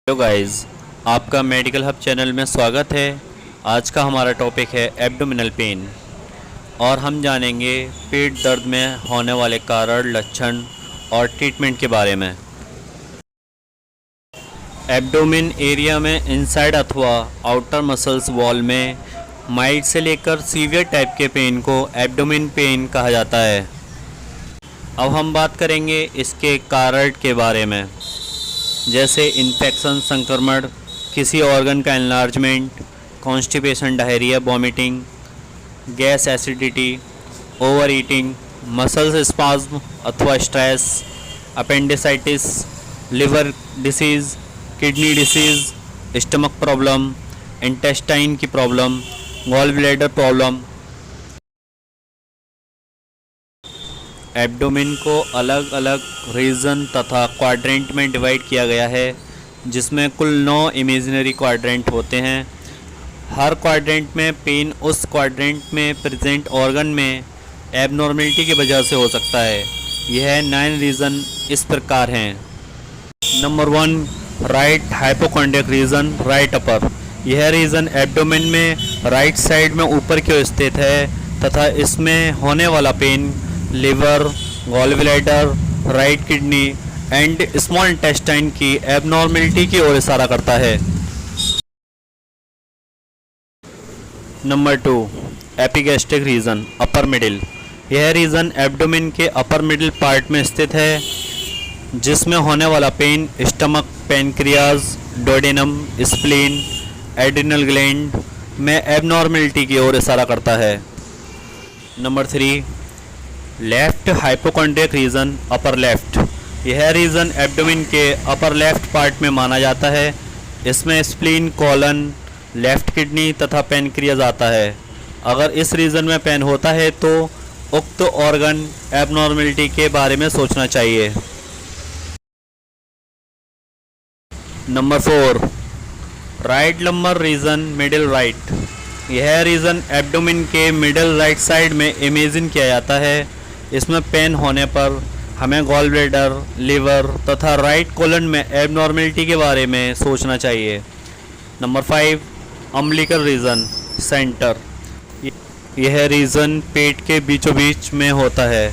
Hello guys, आपका medical hub channel में स्वागत है। आज का हमारा टॉपिक है एब्डोमिनल पेन और हम जानेंगे पेट दर्द में होने वाले कारण, लक्षण और ट्रीटमेंट के बारे में। एब्डोमिन एरिया में इनसाइड अथवा आउटर मसल्स वॉल में माइल्ड से लेकर सीवियर टाइप के पेन को एब्डोमिन पेन कहा जाता है। अब हम बात करेंगे इसके कारण के बारे में, जैसे इन्फेक्शन, संक्रमण, किसी ऑर्गन का enlargement, constipation, diarrhoea, vomiting, gas acidity, over eating, muscles spasm अथवा stress, appendicitis, liver disease, kidney disease, stomach problem, intestine की problem, gall bladder problem. Abdomen को अलग अलग रीजन तथा क्वाड्रेंट में डिवाइड किया गया है, जिसमें कुल 9 इमेजिनरी क्वाड्रेंट होते हैं। हर क्वाड्रेंट में पेन उस क्वाड्रेंट में प्रेजेंट ऑर्गन में एबनॉर्मेलिटी की वजह से हो सकता है। यह 9 रीज़न इस प्रकार हैं। Number 1, right hypochondriac region, right upper. यह रीजन एब्डोमेन में राइट साइड में ऊपर की ओर स्थित है तथा इसमें होने वाला pain liver, gall bladder, right kidney and small intestine की एबनॉर्मेलिटी की ओर इशारा करता है। Number 2, epigastric region, upper middle. यह रीजन एब्डोमेन के अपर मिडिल पार्ट में स्थित है, जिसमें होने वाला pain stomach, pancreas, duodenum, spleen, adrenal gland में एबनॉर्मेलिटी की ओर इशारा करता है। Number 3, left hypochondriac region, upper left. यह रीजन एब्डोमेन के अपर लेफ्ट पार्ट में माना जाता है। इसमें स्प्लीन, कॉलन, लेफ्ट किडनी तथा पैनक्रियाज आता है। अगर इस रीजन में पेन होता है तो उक्त ऑर्गन एबनॉर्मेलिटी के बारे में सोचना चाहिए। Number 4, right lumbar region, middle right. यह रीजन एब्डोमेन के मिडिल राइट साइड में इमेजिन किया जाता है। इसमें पेन होने पर हमें गॉल ब्लैडर, लिवर तथा राइट कोलन में एबनॉर्मेलिटी के बारे में सोचना चाहिए। Number 5, umbilical region, centre. यह रीजन पेट के बीचों बीच में होता है।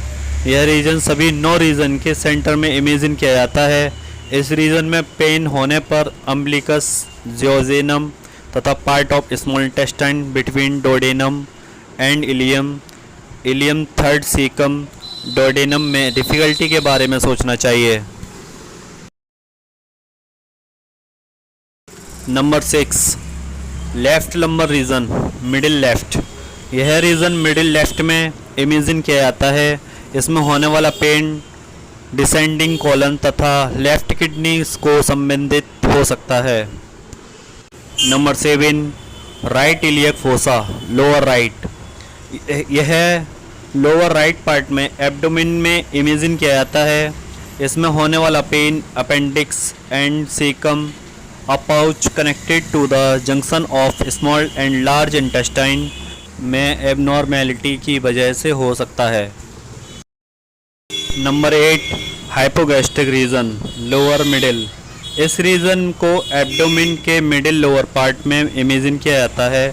यह रीजन सभी 9 रीजन के सेंटर में इमेजिन किया जाता है। इस रीजन में पेन होने पर अम्बिलिकस, जियोजेनम तथा part of small intestine between duodenum and ileum, ileum third caecum, duodenum में डिफ़िकल्टी के बारे में सोचना चाहिए। Number 6, left lumbar region, middle left. यह रीजन मिडिल लेफ्ट में इमेजिन किया जाता है। इसमें होने वाला पेन डिसेंडिंग कोलन तथा लेफ्ट किडनी को संबंधित हो सकता है। Number 7, right iliac fossa, lower right. यह लोअर राइट पार्ट में एब्डोमेन में इमेजिन किया जाता है। इसमें होने वाला pain appendix and caecum, a pouch connected to the junction of small and large intestine में एबनॉर्मेलिटी की वजह से हो सकता है। Number 8, hypogastric region, lower middle. इस रीजन को एब्डोमेन के मिडिल लोअर पार्ट में इमेजिन किया जाता है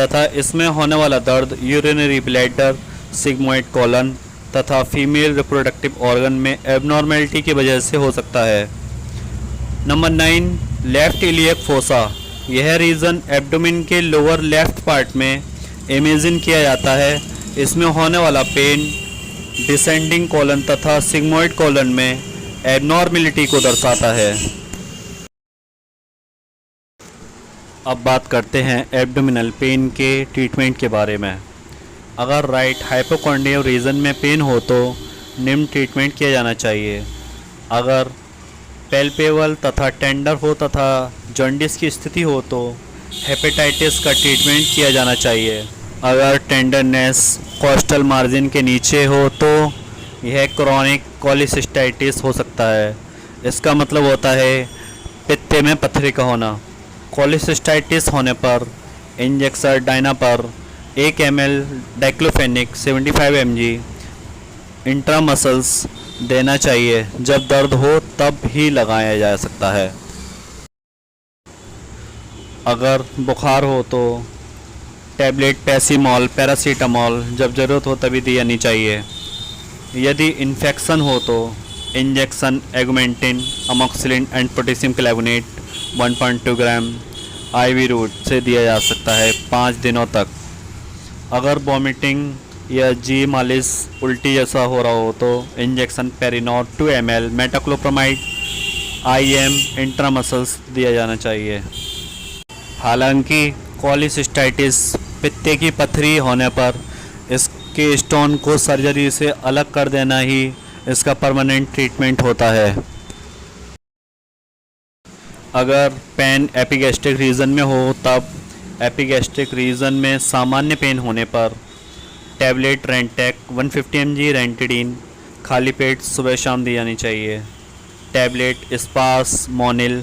तथा इसमें होने वाला दर्द यूरिनरी ब्लैडर, सिग्मोइड कोलन तथा फीमेल रिप्रोडक्टिव ऑर्गन में एबनॉर्मेलिटी की वजह से हो सकता है। Number 9, left iliac fossa. यह रीजन एब्डोमेन के लोअर लेफ्ट पार्ट में इमेजिन किया जाता है। इसमें होने वाला पेन डिसेंडिंग कोलन तथा सिग्मोइड कोलन में एबनॉर्मेलिटी को दर्शाता है। अब बात करते हैं एब्डोमिनल पेन के ट्रीटमेंट के बारे में। अगर राइट हाइपोकॉन्ड्रियल रीजन में पेन हो तो निम्न ट्रीटमेंट किया जाना चाहिए। अगर पैल्पेबल तथा टेंडर हो तथा जॉन्डिस की स्थिति हो तो हेपेटाइटिस का ट्रीटमेंट किया जाना चाहिए। अगर टेंडरनेस कोस्टल मार्जिन के नीचे हो तो यह क्रॉनिक कोलिसिस्टाइटिस हो सकता है। इसका मतलब होता है पित्ते में पथरी का होना। कोलिसिस्टाइटिस होने पर इंजेक्शन डायनापर 1 ml डाइक्लोफेनिक 75 mg इंट्रामसल्स देना चाहिए। जब दर्द हो तब ही लगाया जा सकता है। अगर बुखार हो तो टैबलेट पैरासीमोल पैरासीटामोल जब ज़रूरत हो तभी दी जानी चाहिए। यदि इन्फेक्शन हो तो injection Augmentin amoxicillin and potassium clavulanate 1.2 gram IV route से दिया जा सकता है 5 दिनों तक। अगर वॉमिटिंग या जी मालिश उल्टी जैसा हो रहा हो तो इंजेक्शन पेरिनोर 2 ml मेटाक्लोप्रामाइड IM इंट्रामसल्स दिया जाना चाहिए। हालांकि कोलिसिस्टाइटिस पित्ते की पथरी होने पर इसके स्टोन को सर्जरी से अलग कर देना ही इसका परमानेंट ट्रीटमेंट होता है। अगर पेन एपिगैस्ट्रिक रीजन में हो तब एपिगैस्ट्रिक रीजन में सामान्य पेन होने पर टैबलेट रेंटेक 150 mg रेंटिडीन खाली पेट सुबह शाम दी जानी चाहिए। Tablet Spasmonil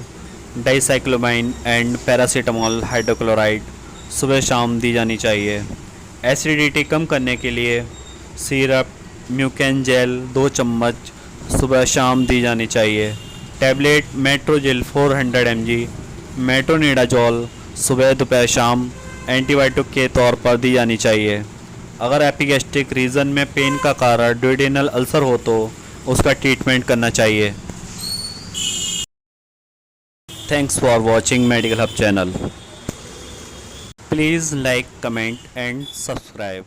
dicyclomine and paracetamol hydrochloride सुबह शाम दी जानी चाहिए। एसिडिटी कम करने के लिए सिरप म्यूकेन जेल 2 चम्मच सुबह शाम दी जानी चाहिए। टैबलेट मेट्रोजिल 400 mg मेट्रोनिडाजोल सुबह दोपहर शाम एंटीबायोटिक के तौर पर दी जानी चाहिए। अगर एपिगैस्ट्रिक रीजन में पेन का कारण ड्यूडेनल अल्सर हो तो उसका ट्रीटमेंट करना चाहिए। Thanks for watching medical hub channel. Please like comment and subscribe.